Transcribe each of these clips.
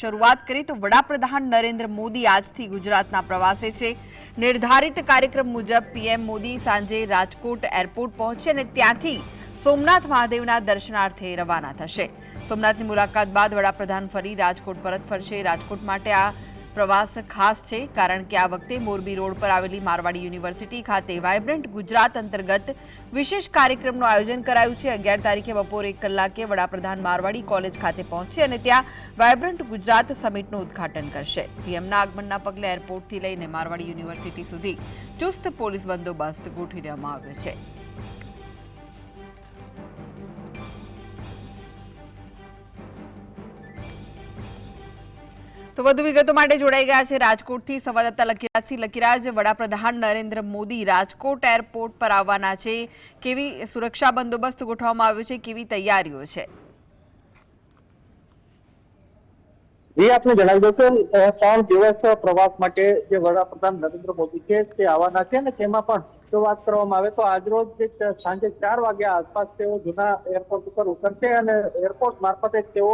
શરૂઆત કરીએ તો વડાપ્રધાન નરેન્દ્ર મોદી આજથી ગુજરાતના પ્રવાસે છે। નિર્ધારિત કાર્યક્રમ મુજબ પીએમ મોદી સાંજે રાજકોટ એરપોર્ટ પહોંચશે અને ત્યાંથી સોમનાથ મહાદેવના દર્શનાર્થે રવાના થશે। સોમનાથની મુલાકાત બાદ વડાપ્રધાન ફરી રાજકોટ પરત ફરશે। રાજકોટ માટે આ પ્રવાસ ખાસ છે કારણ કે આ વખતે મોરબી રોડ પર આવેલી મારવાડી યુનિવર્સિટી ખાતે વાઇબ્રન્ટ ગુજરાત અંતર્ગત વિશેષ કાર્યક્રમનું આયોજન કરાયું છે। 11 તારીખે બપોરે 1 કલાકે વડાપ્રધાન મારવાડી કોલેજ ખાતે પહોંચશે અને ત્યાં વાઇબ્રન્ટ ગુજરાત સમિટનું ઉદ્ઘાટન કરશે। પીએમના આગમનના પગલે એરપોર્ટથી લઈને મારવાડી યુનિવર્સિટી સુધી ચુસ્ત પોલીસ બંદોબસ્ત ગોઠવી દેવામાં આવ્યો છે। તો વધુ વિગતો માટે જોડાઈ ગયા છે રાજકોટથી સંવાદદાતા લકીરાજસિંહ। લકીરાજ, વડાપ્રધાન નરેન્દ્ર મોદી રાજકોટ એરપોર્ટ પર આવવાના છે, કેવી સુરક્ષા બંદોબસ્ત ગોઠવવામાં આવ્યો છે, કેવી તૈયારીઓ છે? જી, આપને જણાવી દઉં કે 3 દિવસ પ્રવાસ માટે જે વડાપ્રધાન નરેન્દ્ર મોદી છે તે આવવાના છે ને તેમાં પણ જો વાત કરવામાં આવે તો આજરોજ સાંજે 4 વાગ્યા આસપાસ તેઓ જૂના એરપોર્ટ ઉપર ઉતરશે અને એરપોર્ટ મારફતે તેઓ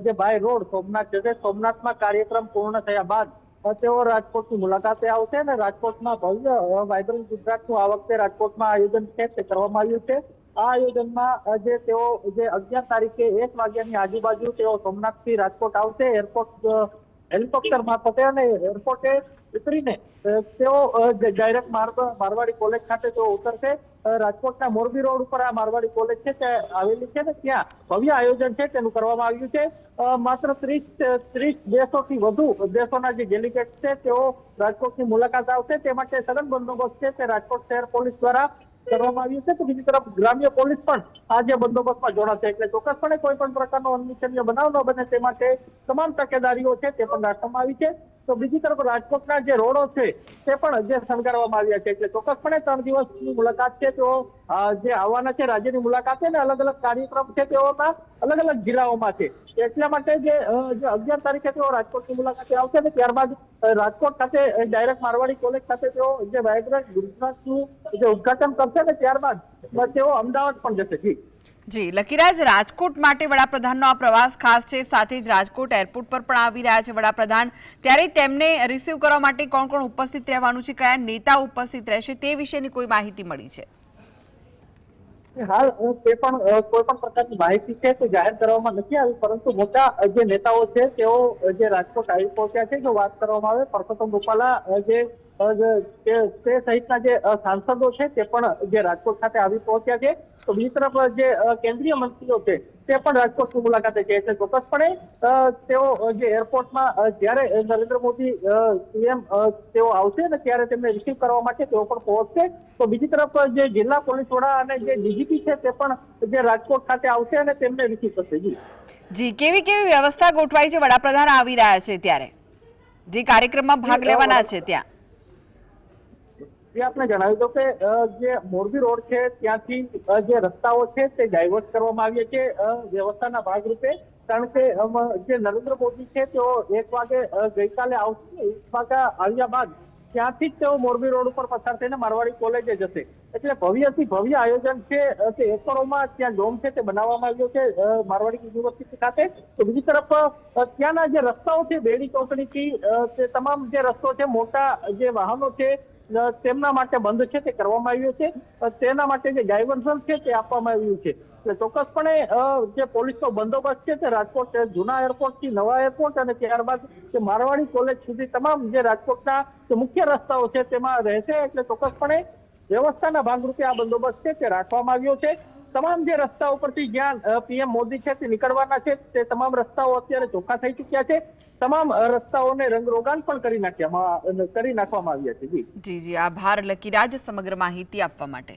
જે બાય રોડ સોમનાથ જશે। સોમનાથમાં કાર્યક્રમ પૂર્ણ થયા બાદ તેઓ રાજકોટની મુલાકાતે આવશે અને રાજકોટમાં ભવ્ય વાઇબ્રન્ટ ગુજરાતનું આ વખતે રાજકોટમાં આયોજન છે તે કરવામાં આવ્યું છે। આ આયોજનમાં જે તેઓ 11 તારીખે 1 વાગ્યાની આજુબાજુ તેઓ સોમનાથથી રાજકોટ આવશે એરપોર્ટ હેલિકોપ્ટર મારફતે અને એરપોર્ટે ઉતરીને તેઓ ડાયરેક્ટ મારવાડી કોલેજ ખાતે તેઓ ઉતરશે। રાજકોટના મોરબી રોડ ઉપર આ મારવાડી કોલેજ છે તે આવેલી છે ને ત્યાં ભવ્ય આયોજન છે તેનું કરવામાં આવ્યું છે। માત્ર 30 દેશોથી વધુ દેશોના જે ડેલિગેટ છે તેઓ રાજકોટની મુલાકાત આવશે તે માટે સઘન બંદોબસ્ત છે તે રાજકોટ શહેર પોલીસ દ્વારા કરવામાં આવ્યું છે। તો બીજી તરફ ગ્રામ્ય પોલીસ પણ આ જે બંદોબસ્તમાં જોડાશે એટલે ચોક્કસપણે કોઈ પણ પ્રકારનો અનિચ્છનીય બનાવ ન બને તે માટે તમામ તકેદારીઓ છે તે પણ રાખવામાં આવી છે। તો બીજી તરફ રાજકોટના જે રોડો છે તે પણ જે શણગારવામાં આવ્યા છે એટલે ચોક્કસપણે 3 દિવસની મુલાકાત છે તેઓ જે આવવાના છે રાજ્યની મુલાકાતે ને અલગ અલગ કાર્યક્રમ છે તેઓના અલગ અલગ જિલ્લાઓમાં છે। એટલા માટે જે 11 તારીખે તેઓ રાજકોટની મુલાકાતે આવશે ને ત્યારબાદ રાજકોટ ખાતે ડાયરેક્ટ મારવાડી કોલેજ ખાતે તેઓ જે વાઇબ્રન્ટ ગુજરાતનું જે ઉદ્ઘાટન કરશે ને ત્યારબાદ તેઓ અમદાવાદ પણ જશે। જી લકીરાજ, રાજકોટ માટે વડાપ્રધાનનો આ પ્રવાસ ખાસ છે, સાથે જ રાજકોટ એરપોર્ટ પર પણ આવી રહ્યા છે વડાપ્રધાન, ત્યારે તેમને રિસીવ કરવા માટે કોણ કોણ ઉપસ્થિત રહેવાનું છે, કયા નેતા ઉપસ્થિત રહેશે તે વિશેની કોઈ માહિતી મળી છે? હાલ તે પણ કોઈ પણ પ્રકારની માહિતી છે તે જાહેર કરવામાં નથી આવી, પરંતુ મોટા જે નેતાઓ છે તેઓ જે રાજકોટ આવી પહોંચ્યા છે। જો વાત કરવામાં આવે પરસોત્તમ રૂપાલા તે સહિતના જે સાંસદો છે તે પણ જે રાજકોટ ખાતે આવી પહોંચ્યા છે। તો બીજી તરફ જે કેન્દ્રીય મંત્રીઓ છે તે પણ રાજકોટની મુલાકાતે છે એટલે ચોક્કસપણે તેઓ જે એરપોર્ટમાં જ્યારે નરેન્દ્ર મોદી પીએમ તેઓ આવશે ને ત્યારે તેમને રિસીવ કરવા માટે તેઓ પણ પહોંચશે। તો બીજી તરફ જે જિલ્લા પોલીસ વડા અને જે ડીજીપી છે તે પણ જે રાજકોટ ખાતે આવશે અને તેમને રિસીવ કરશે। જી, કેવી કેવી વ્યવસ્થા ગોઠવાઈ છે? વડાપ્રધાન આવી રહ્યા છે ત્યારે જે કાર્યક્રમમાં ભાગ લેવાના છે ત્યાં આપને જણાવી દો કે જે મોરબી રોડ છે ત્યાંથી જે રસ્તાઓ છે તે ડાયવર્ટ કરવામાં આવ્યા છે વ્યવસ્થાના ભાગરૂપે, કારણ કે જે નરેન્દ્ર મોદી છે તેઓ 1 વાગે ગઈકાલે આવશે। 1 વાગ્યા આવ્યા બાદ ત્યાંથી જ તેઓ મોરબી રોડ ઉપર પસાર થઈને મારવાડી કોલેજે જશે એટલે ભવ્યથી ભવ્ય આયોજન છે તે એકરોમાં ત્યાં ડોમ છે તે બનાવવામાં આવ્યો છે મારવાડી યુનિવર્સિટી ખાતે। તો બીજી તરફ ત્યાંના જે રસ્તાઓ છે બેડી ચોકડીથી તે તમામ જે રસ્તો છે મોટા જે વાહનો છે તેમના માટે બંધ છે તે કરવામાં આવ્યું છે। તેના માટે જે ડાયવર્ઝન છે તે આપવામાં આવ્યું છે એટલે ચોક્કસપણે જે પોલીસનો બંદોબસ્ત છે તે રાજકોટ જૂના એરપોર્ટથી નવા એરપોર્ટ અને ત્યારબાદ જે મારવાડી કોલેજ સુધી તમામ જે રાજકોટના જે મુખ્ય રસ્તાઓ છે તેમાં રહેશે એટલે ચોક્કસપણે વ્યવસ્થાના ભાગરૂપે આ બંદોબસ્ત છે તે રાખવામાં આવ્યો છે। તમામ જે રસ્તા ઉપરથી જ્યાં પીએમ મોદી છે તે નીકળવાના છે તે તમામ રસ્તાઓ અત્યારે ચોખ્ખા થઈ ચુક્યા છે। તમામ રસ્તાઓને રંગરોગાન પણ કરી નાખવામાં આવ્યા છે। જી, આભાર લકીરાજ સમગ્ર માહિતી આપવા માટે।